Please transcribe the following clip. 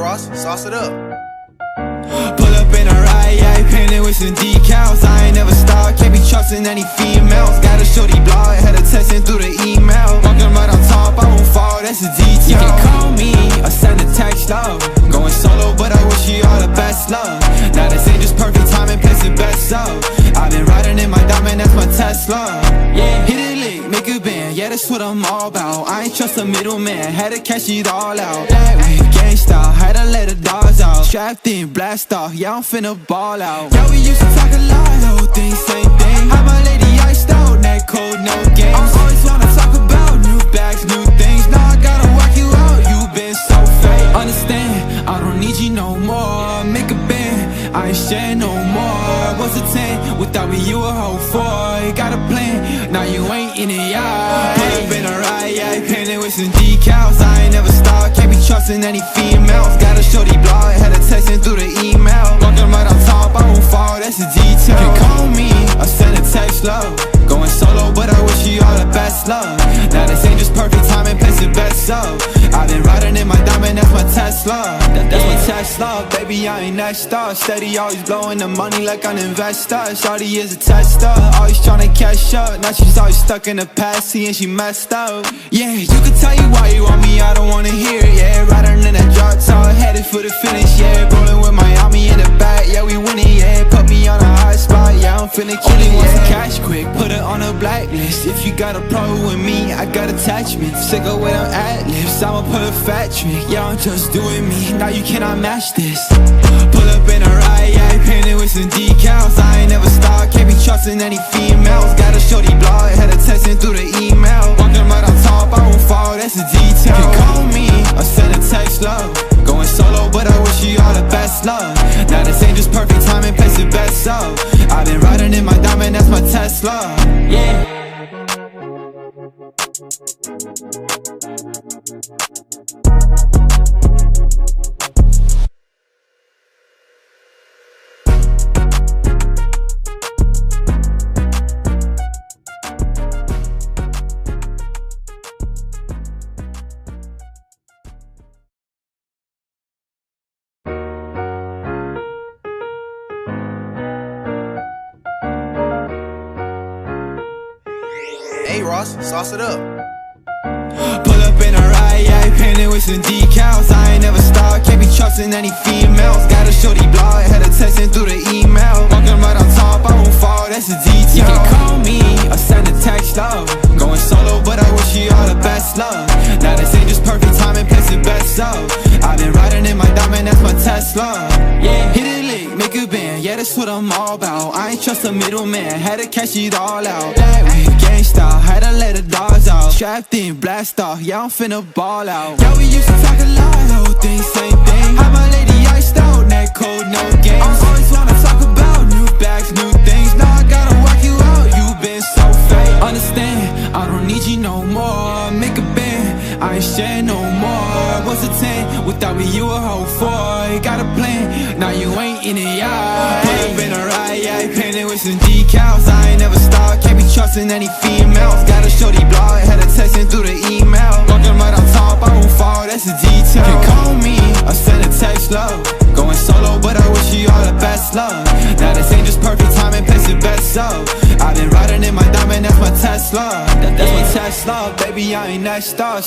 Ross, sauce it up. Pull up in a ride, yeah, painted with some decals. I ain't never stopped, can't be trusting any females. Got a shorty blog, had her texting through the email. Walking right on top, I won't fall, that's a detail. You can call me or send a text, love. Going solo, but I wish you all the best, love. Now this ain't just perfect timing, place it best up. I've been riding in my diamond, that's my Tesla. Yeah, hit it lick, make a band, yeah, that's what I'm all about. I ain't trust a middleman, had to cash it all out. That way, gang style, had to let the dogs out. Strapped in, blast off, yeah, I'm finna ball out. Yeah, we used to talk a lot, whole thing, same thing. Had my lady iced out, neck cold, no games. I always wanna talk about new bags, new things. Now I gotta work you out, you been so fake. Understand, I don't need you no more. Make a band, I ain't sharing no more. What's a 10? Without me, you a whole 4. Got a plan, now you ain't in it, yeah. Pull up in a ride, yeah, painted with some decals. I ain't never stopped, can't be trusting any females. Got a shorty blog, had her texting through the email. Walking right on top, I won't fall, that's a detail. You can call me or send a text, love. Going solo, but I wish you all the best, love. Now this ain't just perfect timing, place it best up. I've been riding in my diamond, that's my Tesla. That's my Tesla, baby, I ain't next up. Steady, always blowing the money like an investor. Shawty is a tester, always tryna catch up. Now she's always stuck in the past, seeing she messed up. Yeah, you can tell you why you want me, I don't wanna hear it, yeah. Riding in that drop top, headed for the finish, yeah. Rolling with Miami in the back, yeah, we winning, yeah. Put me on a hot spot, yeah, I'm finna kill it, yeah. Cash quick, put it on a blacklist. If you got a problem with me, I got attachments. Sick of with them ad-libs, I'ma put a fat trick. Yeah, I'm just doing me, now you cannot match this. Pull up in a ride, yeah, painted with some decals. I ain't never stopped, can't be trusting any females. Got a shorty blog, had her texting through the email. Walking right on top, I won't fall, that's a detail. You can call me or send a text, love. Going solo, but I wish you all the best, love. Now this ain't just perfect timing, place it best up. I've been riding in my diamond, that's my Tesla. Yeah. Hey Ross, sauce it up. Pull up in a ride, yeah, painted with some decals. I ain't never stopped, can't be trusting any females. Got a shorty blog, had her texting through the email. Walking right on top, I won't fall, that's a detail. You can call me or send a text, love. Going solo, but I wish you all the best, love. Now this ain't just perfect timing, place it best up. I've been riding in my diamond, that's my Tesla. Yeah, hit it lick, make a band, yeah, that's what I'm all about. I ain't trust a middleman, had to cash it all out. That way, gang style, had to let the dogs out. Strapped in, blast off, yeah, I'm finna ball out. Yeah, we used to talk a lot, whole thing, same thing. Had my lady iced out, neck cold, no games. I always wanna talk about new bags, new things. Now I gotta work you out, you been so fake. Understand, I don't need you no more. Make a band, I ain't sharing no more. What's a 10? Without me, you a whole 4. Got a plan, now you ain't in it, yeah. Pull up in a ride, yeah, painted with some decals. I ain't never stopped, can't be trusting any females. Got a shorty blog, had her texting through the email. Walking right on top, I won't fall, that's a detail. You can call me or send a text, love. Going solo, but I wish you all the best, love. Now this ain't just perfect timing, place it best up. I've been riding in my diamond, that's my Tesla. That's my Tesla, baby, I ain't next up.